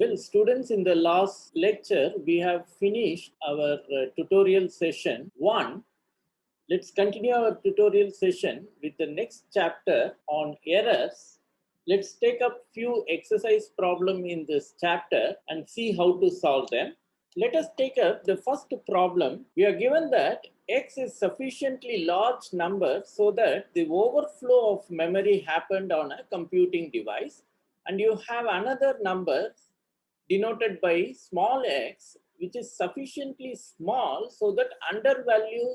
Well, students, in the last lecture, we have finished our tutorial session 1. Let's continue our tutorial session with the next chapter on errors. Let's take up few exercise problem in this chapter and see how to solve them. Let us take up the first problem. We are given that x is sufficiently large number so that the overflow of memory happened on a computing device, and you have another number denoted by small x, which is sufficiently small so that undervalue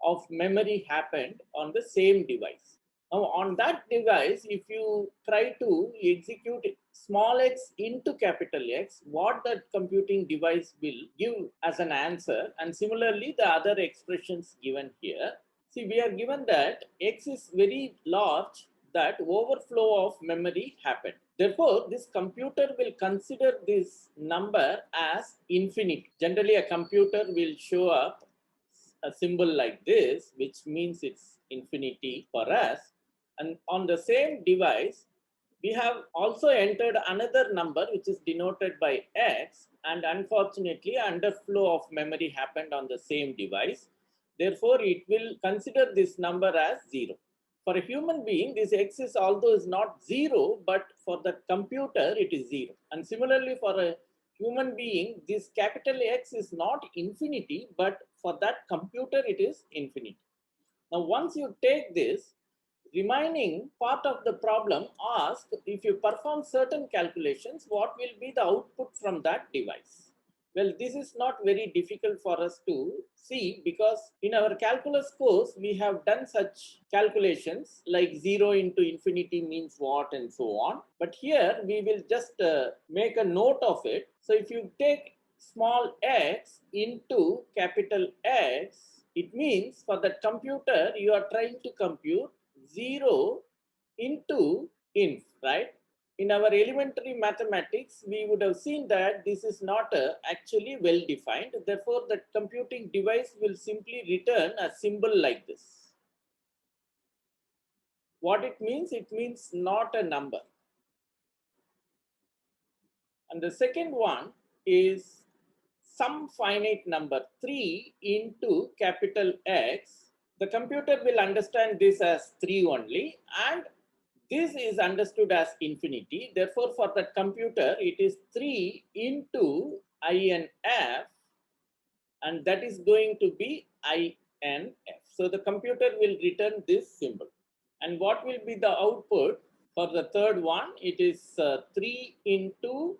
of memory happened on the same device. Now, on that device, if you try to execute small x into capital X, what that computing device will give as an answer, and similarly the other expressions given here. See, we are given that x is very large, that overflow of memory happened. Therefore, this computer will consider this number as infinite. Generally, a computer will show up a symbol like this, which means it's infinity for us. And on the same device, we have also entered another number which is denoted by x, and unfortunately, underflow of memory happened on the same device. Therefore, it will consider this number as 0. For a human being, this x is although is not 0, but for the computer, it is 0. And similarly, for a human being, this capital X is not infinity, but for that computer, it is infinity. Now, once you take this, remaining part of the problem asks if you perform certain calculations, what will be the output from that device? Well, this is not very difficult for us to see, because in our calculus course, we have done such calculations like 0 into infinity means what and so on. But here we will just make a note of it. So if you take small x into capital X, it means for that computer, you are trying to compute 0 into inf, right? In our elementary mathematics, we would have seen that this is not actually well defined. Therefore, the computing device will simply return a symbol like this. What it means not a number. And the second one is some finite number 3 into capital X. The computer will understand this as 3 only, and this is understood as infinity. Therefore, for the computer, it is 3 into INF, and that is going to be INF. So the computer will return this symbol. And what will be the output for the third one? It is 3 into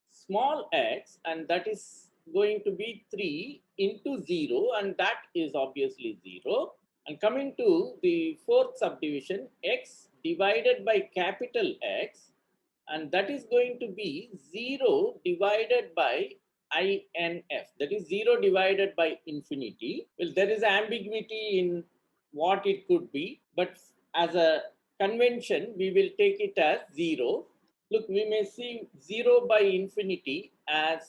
small x, and that is going to be 3 into 0, and that is obviously 0. And coming to the fourth subdivision, x divided by capital X, and that is going to be 0 divided by INF, that is 0 divided by infinity. Well, there is ambiguity in what it could be, but as a convention, we will take it as 0. Look, we may see 0 by infinity as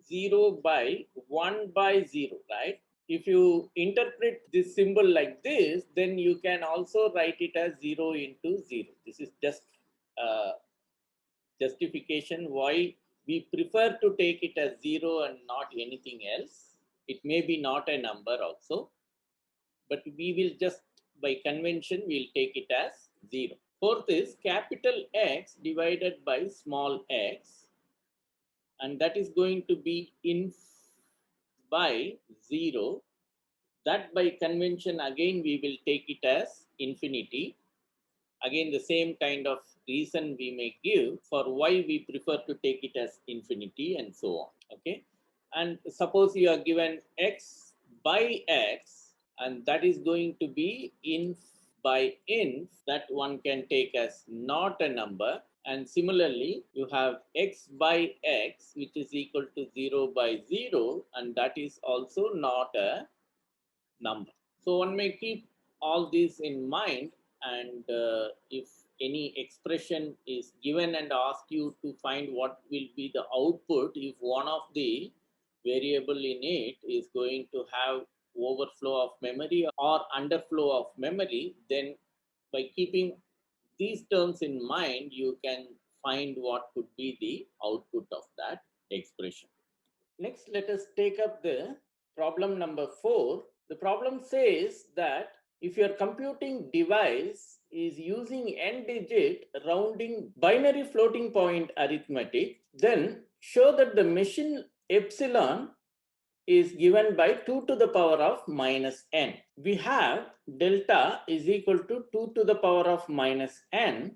0 by 1 by 0, right? If you interpret this symbol like this, then you can also write it as 0 into 0. This is just justification why we prefer to take it as 0 and not anything else. It may be not a number also, but we will just, by convention, we'll take it as 0. Fourth is capital X divided by small x, and that is going to be inf by 0. That by convention, again, we will take it as infinity. Again, the same kind of reason we may give for why we prefer to take it as infinity and so on. Okay. And suppose you are given x by x, and that is going to be inf by inf, that one can take as not a number. And similarly, you have x by x, which is equal to 0 by 0, and that is also not a number. So one may keep all these in mind, and if any expression is given and ask you to find what will be the output if one of the variable in it is going to have overflow of memory or underflow of memory, then by keeping these terms in mind, you can find what could be the output of that expression. Next, let us take up the problem number 4. The problem says that if your computing device is using n-digit rounding binary floating point arithmetic, then show that the machine epsilon is given by 2 to the power of minus n. We have delta is equal to 2 to the power of minus n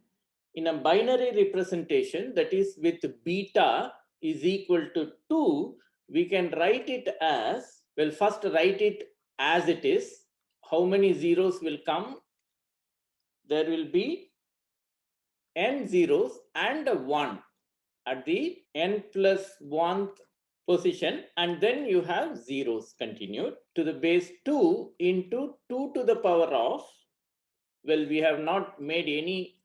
in a binary representation, that is with beta is equal to 2. We can write it as, well, first write it as it is. How many zeros will come? There will be n zeros and a 1 at the n plus 1th position, and then you have zeros continued to the base 2 into 2 to the power of, well, we have not made any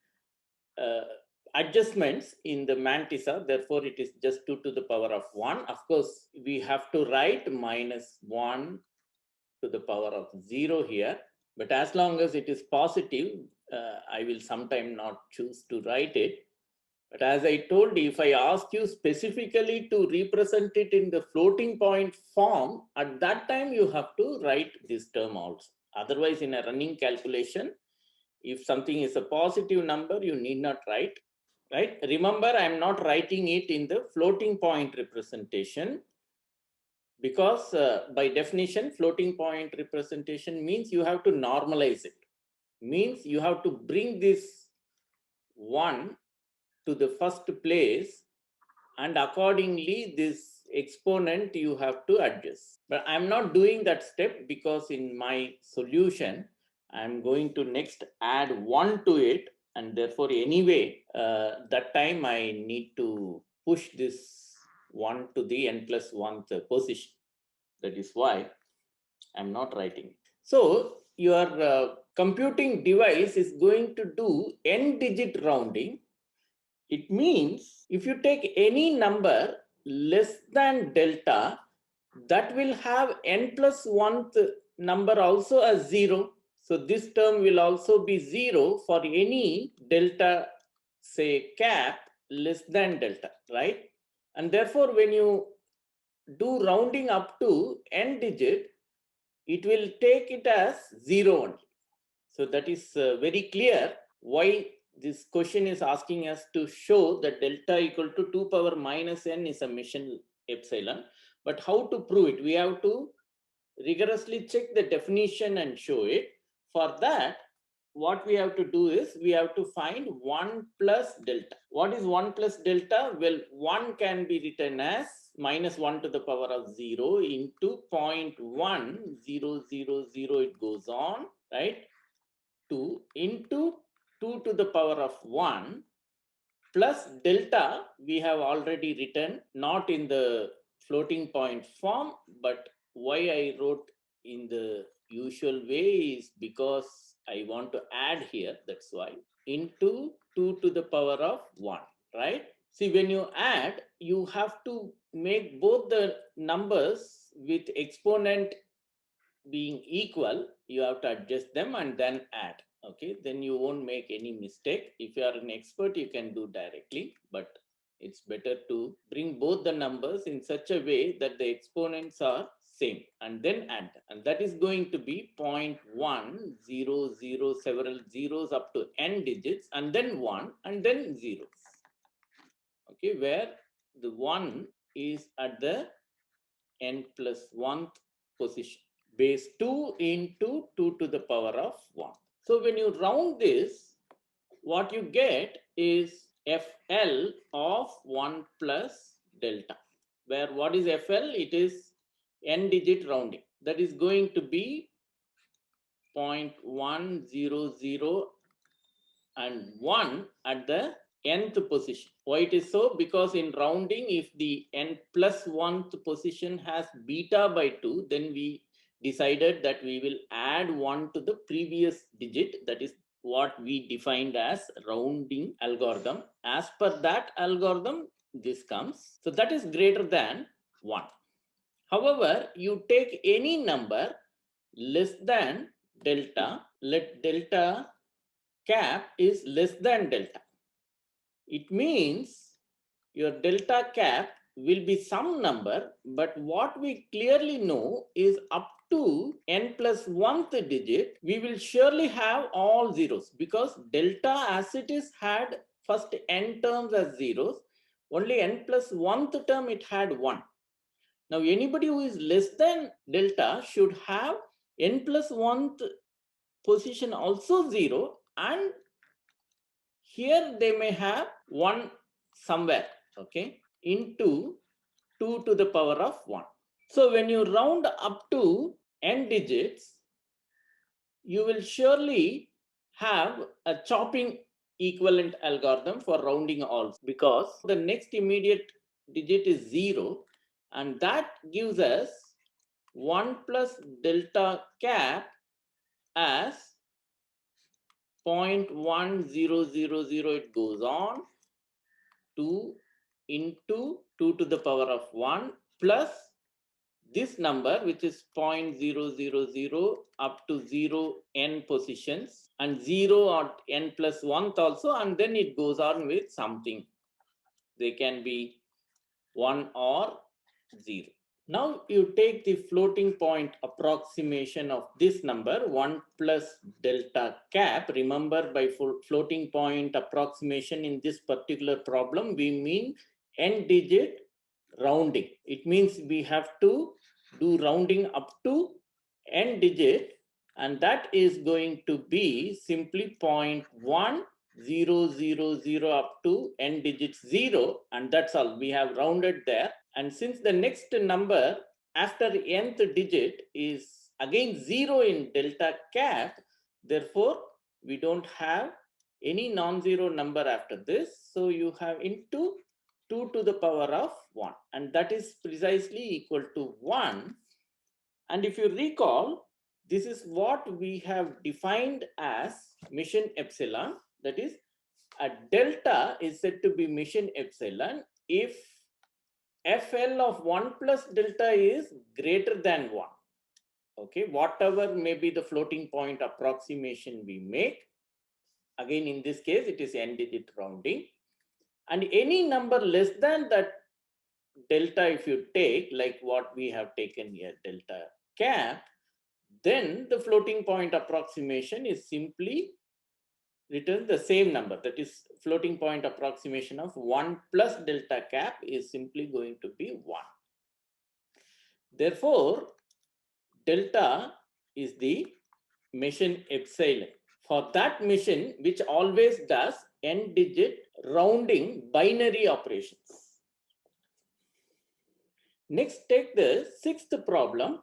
adjustments in the mantissa, therefore it is just 2 to the power of 1. Of course, we have to write minus 1 to the power of 0 here, but as long as it is positive, I will sometime not choose to write it. But as I told you, if I ask you specifically to represent it in the floating point form, at that time you have to write this term also. Otherwise, in a running calculation, if something is a positive number, you need not write, right? Remember, I am not writing it in the floating point representation because by definition, floating point representation means you have to normalize it. Means you have to bring this 1 to the first place, and accordingly this exponent you have to adjust. But I'm not doing that step because in my solution I'm going to next add 1 to it, and therefore anyway that time I need to push this 1 to the n plus 1th position. That is why I'm not writing it. So your computing device is going to do n-digit rounding. It means if you take any number less than delta, that will have n plus 1th number also as 0. So this term will also be 0 for any delta, say cap, less than delta, right? And therefore, when you do rounding up to n digit, it will take it as 0 only. So that is very clear why this question is asking us to show that delta equal to 2 power minus n is a machine epsilon. But how to prove it? We have to rigorously check the definition and show it. For that, what we have to do is we have to find 1 plus delta. What is 1 plus delta? Well, 1 can be written as minus 1 to the power of 0 into 0.1000, it goes on, right? 2 into 2 to the power of 1 plus delta we have already written, not in the floating point form, but why I wrote in the usual way is because I want to add here, that's why, into 2 to the power of 1, right? See, when you add, you have to make both the numbers with exponent being equal, you have to adjust them and then add. Okay, then you won't make any mistake. If you are an expert, you can do directly, but it's better to bring both the numbers in such a way that the exponents are same and then add them. And that is going to be 0.100, several zeros up to n digits, and then 1 and then zeros. Okay, where the 1 is at the n plus 1th position. Base 2 into 2 to the power of 1. So when you round this, what you get is FL of 1 plus delta. Where what is FL? It is n digit rounding. That is going to be 0.100 and 1 at the nth position. Why it is so? Because in rounding, if the n plus 1th position has beta by 2, then we decided that we will add 1 to the previous digit. That is what we defined as rounding algorithm. As per that algorithm, this comes. So that is greater than 1. However, you take any number less than delta, let delta cap is less than delta. It means your delta cap will be some number, but what we clearly know is up to n plus 1th digit, we will surely have all zeros, because delta as it is had first n terms as zeros, only n plus 1th term it had 1. Now anybody who is less than delta should have n plus 1th position also 0, and here they may have 1 somewhere, okay, into 2 to the power of 1. So when you round up to n digits, you will surely have a chopping equivalent algorithm for rounding also, because the next immediate digit is 0, and that gives us 1 plus delta cap as 0.1000. It goes on 2 into 2 to the power of 1 plus this number, which is 0.000 up to 0 n positions, and 0 or n plus 1 also, and then it goes on with something. They can be 1 or 0. Now you take the floating point approximation of this number 1 plus delta cap. Remember, by floating point approximation in this particular problem, we mean n digit rounding. It means we have to do rounding up to n digit, and that is going to be simply 0.1000 up to n digits 0, and that's all. We have rounded there. And since the next number after nth digit is again 0 in delta cap, therefore we don't have any non-zero number after this. So you have into 2 to the power of 1, and that is precisely equal to 1. And if you recall, this is what we have defined as mission epsilon. That is, a delta is said to be mission epsilon if FL of 1 plus delta is greater than 1. Okay, whatever may be the floating point approximation we make, again in this case it is n digit rounding, and any number less than that delta, if you take like what we have taken here, delta cap, then the floating point approximation is simply return the same number. That is, floating point approximation of 1 plus delta cap is simply going to be 1. Therefore, delta is the mission epsilon for that mission which always does n digit rounding binary operations. Next, take the sixth problem.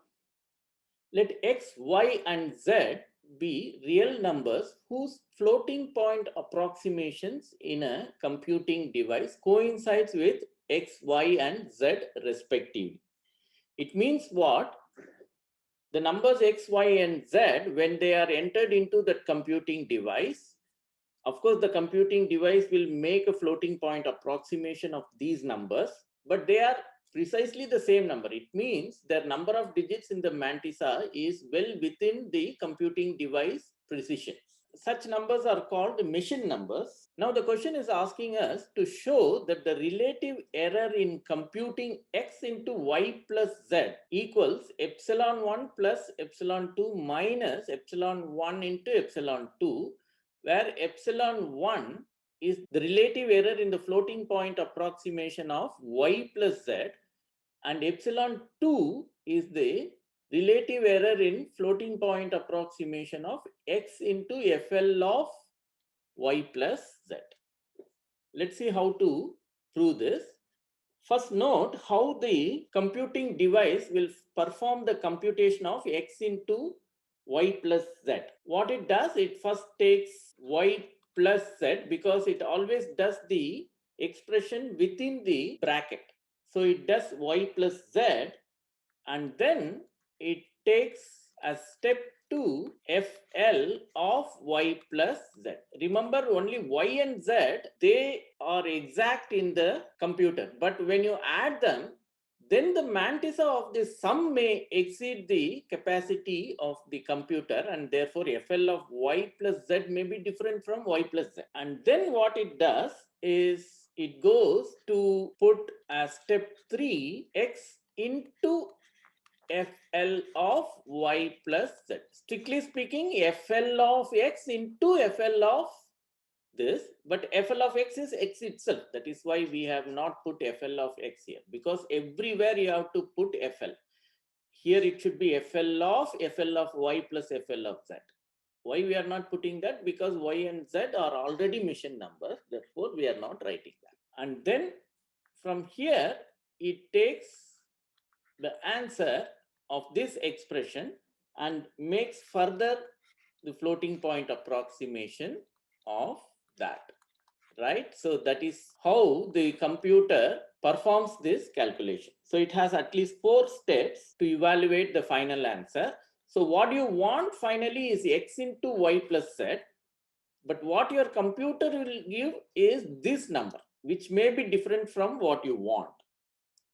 Let x, y, and z be real numbers whose floating point approximations in a computing device coincides with x, y, and z respectively. It means what? The numbers x, y, and z, when they are entered into that computing device, of course, the computing device will make a floating point approximation of these numbers, but they are precisely the same number. It means their number of digits in the mantissa is well within the computing device precision. Such numbers are called mission numbers. Now the question is asking us to show that the relative error in computing x into y plus z equals epsilon 1 plus epsilon 2 minus epsilon 1 into epsilon 2, where epsilon 1 is the relative error in the floating point approximation of y plus z, and epsilon 2 is the relative error in floating point approximation of x into FL of y plus z. Let's see how to prove this. First, note how the computing device will perform the computation of x into y plus z. What it does, it first takes y plus z, because it always does the expression within the bracket. So it does y plus z, and then it takes as step 2 FL of y plus z. Remember, only y and z, they are exact in the computer, but when you add them, then the mantissa of the sum may exceed the capacity of the computer, and therefore FL of y plus z may be different from y plus z. And then what it does is it goes to put as step 3 x into FL of y plus z. Strictly speaking, FL of x into FL of this, but FL of x is x itself. That is why we have not put FL of x here, because everywhere you have to put FL. Here it should be FL of y plus FL of z. Why we are not putting that? Because y and z are already mission numbers, therefore we are not writing that. And then from here it takes the answer of this expression and makes further the floating point approximation of that, right? So that is how the computer performs this calculation. So it has at least 4 steps to evaluate the final answer. So what you want finally is x into y plus z, but what your computer will give is this number, which may be different from what you want.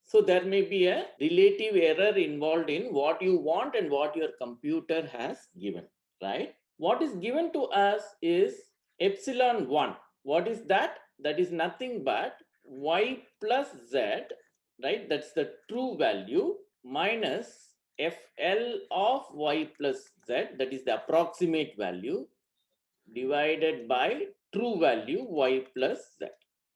So there may be a relative error involved in what you want and what your computer has given, right? What is given to us is epsilon 1. What is that? That is nothing but y plus z, right? That's the true value, minus FL of y plus z, that is the approximate value, divided by true value y plus z,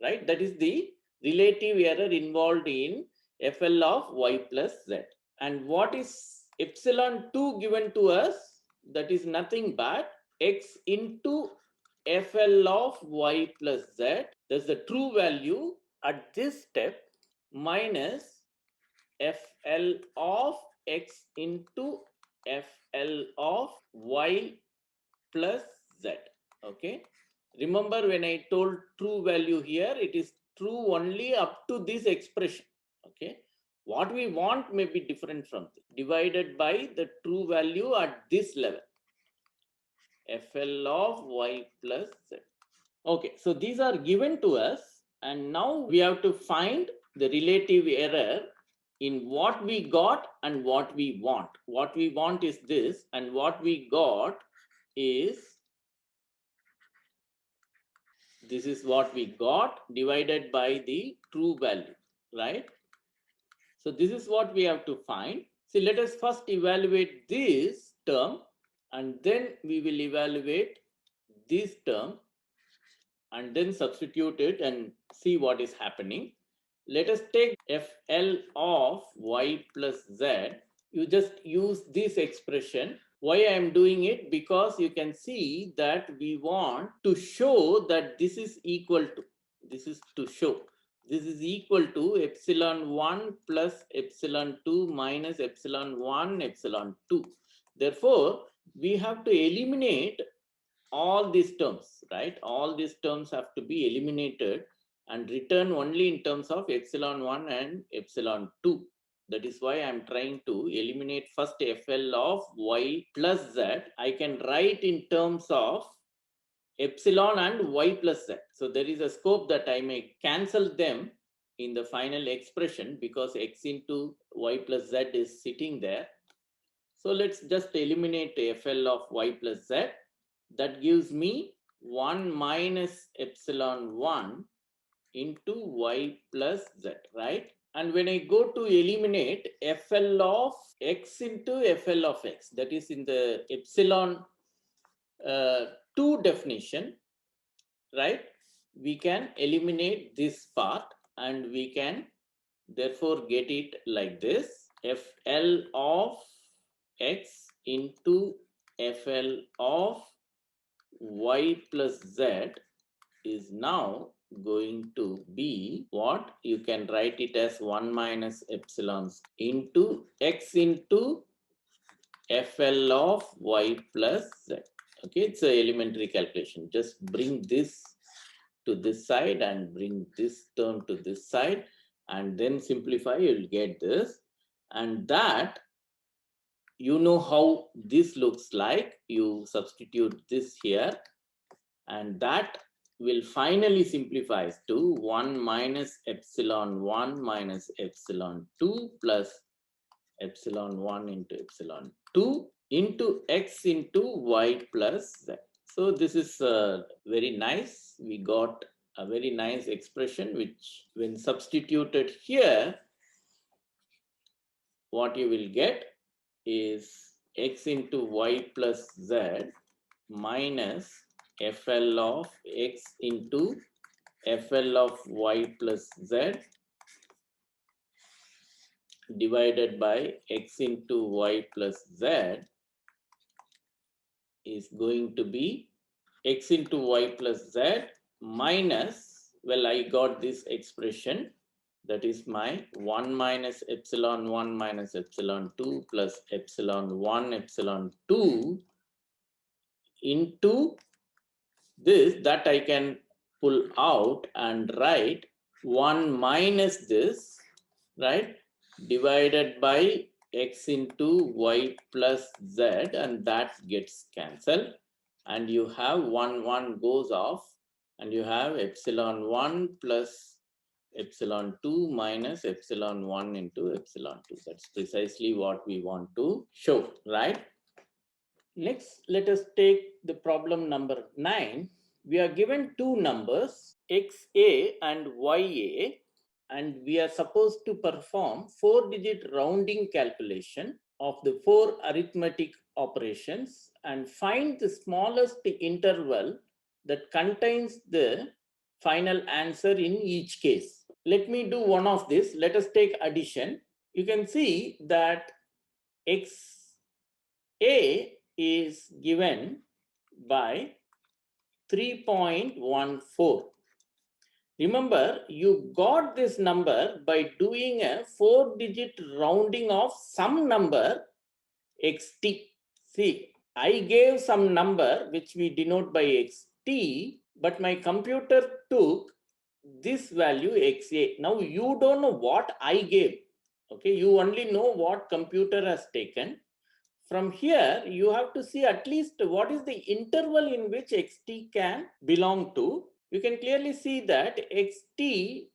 right? That is the relative error involved in FL of y plus z. And what is epsilon 2 given to us? That is nothing but x into FL of y plus z. That's the true value at this step, minus FL of x into FL of y plus z. Okay. Remember, when I told true value here, it is true only up to this expression. Okay. What we want may be different from this, divided by the true value at this level, FL of y plus z. Okay, so these are given to us, and now we have to find the relative error in what we got and what we want. What we want is this, and what we got is this is what we got divided by the true value, right? So this is what we have to find. See, let us first evaluate this term, and then we will evaluate this term, and then substitute it and see what is happening. Let us take FL of y plus z. You just use this expression. Why I am doing it? Because you can see that we want to show that this is equal to, this is to show, this is equal to epsilon 1 plus epsilon 2 minus epsilon 1 epsilon 2. Therefore, we have to eliminate all these terms, right? All these terms have to be eliminated and return only in terms of epsilon 1 and epsilon 2. That is why I'm trying to eliminate first FL of y plus z. I can write in terms of epsilon and y plus z. So there is a scope that I may cancel them in the final expression because x into y plus z is sitting there. So let's just eliminate FL of y plus z. That gives me 1 minus epsilon 1 into y plus z, right? And when I go to eliminate FL of x into FL of x, that is in the epsilon 2 definition, right? We can eliminate this part and we can therefore get it like this: FL of x into FL of y plus z is now going to be what? You can write it as 1 minus epsilon into x into FL of y plus z. Okay, it's an elementary calculation. Just bring this to this side and bring this term to this side and then simplify, you'll get this. And that, you know how this looks like. You substitute this here, and that will finally simplify to 1 minus epsilon 1 minus epsilon 2 plus epsilon 1 into epsilon 2 into x into y plus z. So this is very nice. We got a very nice expression which when substituted here, what you will get is x into y plus z minus FL of x into FL of y plus z divided by x into y plus z is going to be x into y plus z minus, well, I got this expression, that is my 1 minus epsilon 1 minus epsilon 2 plus epsilon 1 epsilon 2 into this, that I can pull out and write 1 minus this, right, divided by x into y plus z, and that gets cancelled, and you have 1 goes off, and you have epsilon 1 plus epsilon 2 minus epsilon 1 into epsilon 2. That's precisely what we want to show, right? Next, let us take the problem number 9. We are given two numbers, xa and ya, and we are supposed to perform 4-digit rounding calculation of the 4 arithmetic operations and find the smallest interval that contains the final answer in each case. Let me do one of this. Let us take addition. You can see that xa is given by 3.14. Remember, you got this number by doing a 4-digit rounding of some number xt. See, I gave some number which we denote by xt, but my computer took this value xa. Now you don't know what I gave. Okay, you only know what computer has taken. From here, you have to see at least what is the interval in which xt can belong to. You can clearly see that xt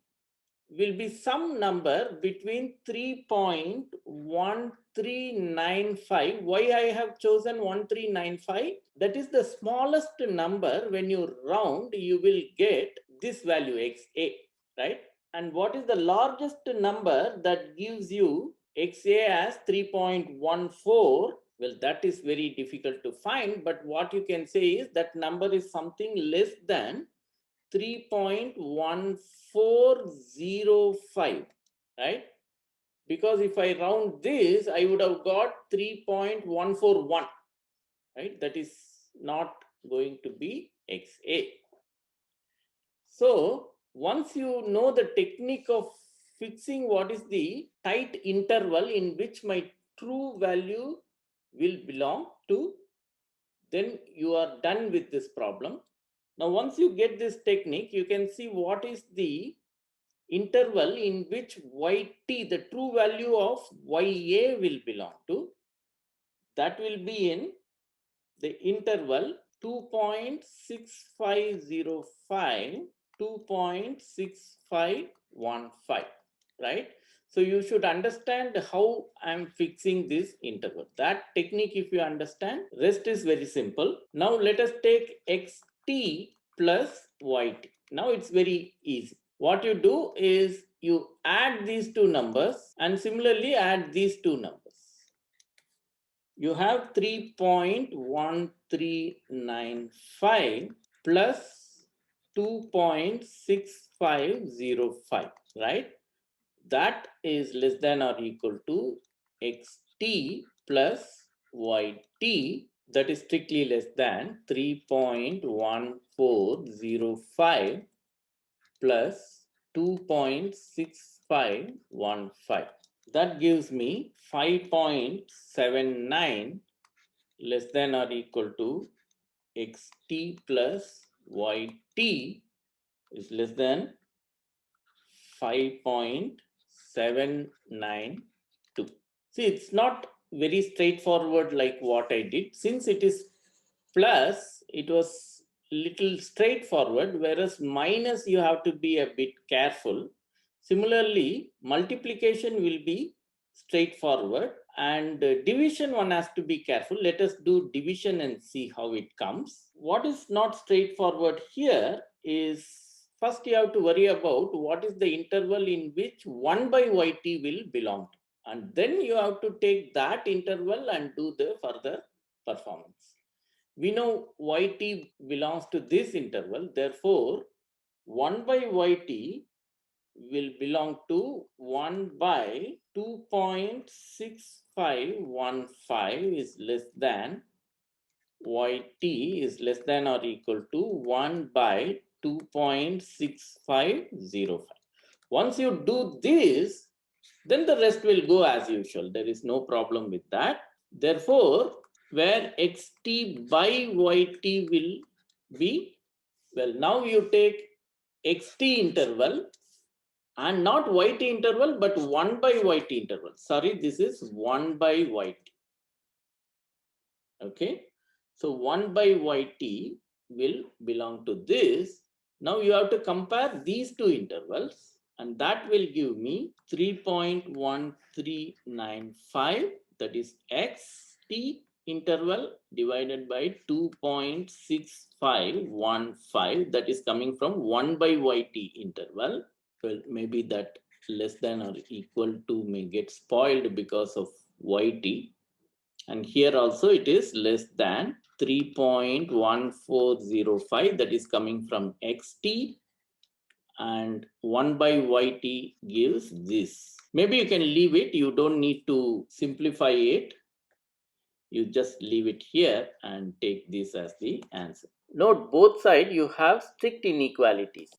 will be some number between 3.1395. Why I have chosen 1395? That is the smallest number. When you round, you will get this value xa, right? And what is the largest number that gives you xa as 3.14? Well, that is very difficult to find, but what you can say is that number is something less than 3.1405, right? Because if I round this, I would have got 3.141, right? That is not going to be xa. So once you know the technique of fixing what is the tight interval in which my true value will belong to, then you are done with this problem. Now, once you get this technique, you can see what is the interval in which yt, the true value of ya, will belong to. That will be in the interval 2.6505, 2.6515, right? So you should understand how I'm fixing this interval. That technique, if you understand, rest is very simple. Now let us take xt plus yt. Now it's very easy. What you do is you add these two numbers and similarly add these two numbers. You have 3.1395 plus 2.6505, right? That is less than or equal to xt plus yt, that is strictly less than 3.1405 plus 2.6515. That gives me 5.79 less than or equal to xt plus yt is less than 5.792. See, it's not very straightforward like what I did. Since it is plus, it was little straightforward, whereas minus you have to be a bit careful. Similarly, multiplication will be straightforward, and division one has to be careful. Let us do division and see how it comes. What is not straightforward here is, first you have to worry about what is the interval in which 1 by yt will belong to, and then you have to take that interval and do the further performance. We know yt belongs to this interval, therefore 1 by yt will belong to 1 by 2.6515 is less than yt is less than or equal to 1 by 2.6505. Once you do this, then the rest will go as usual. There is no problem with that. Therefore, where xt by yt will be, well, now you take xt interval and not yt interval, but 1 by yt interval. Sorry, this is 1 by yt. Okay, so 1 by yt will belong to this. Now you have to compare these two intervals, and that will give me 3.1395, that is xt interval divided by 2.6515, that is coming from 1 by yt interval. Well, maybe that less than or equal to may get spoiled because of yt, and here also it is less than 3.1405, that is coming from xt, and 1 by yt gives this. Maybe you can leave it, you don't need to simplify it, you just leave it here and take this as the answer. Note, both sides you have strict inequalities.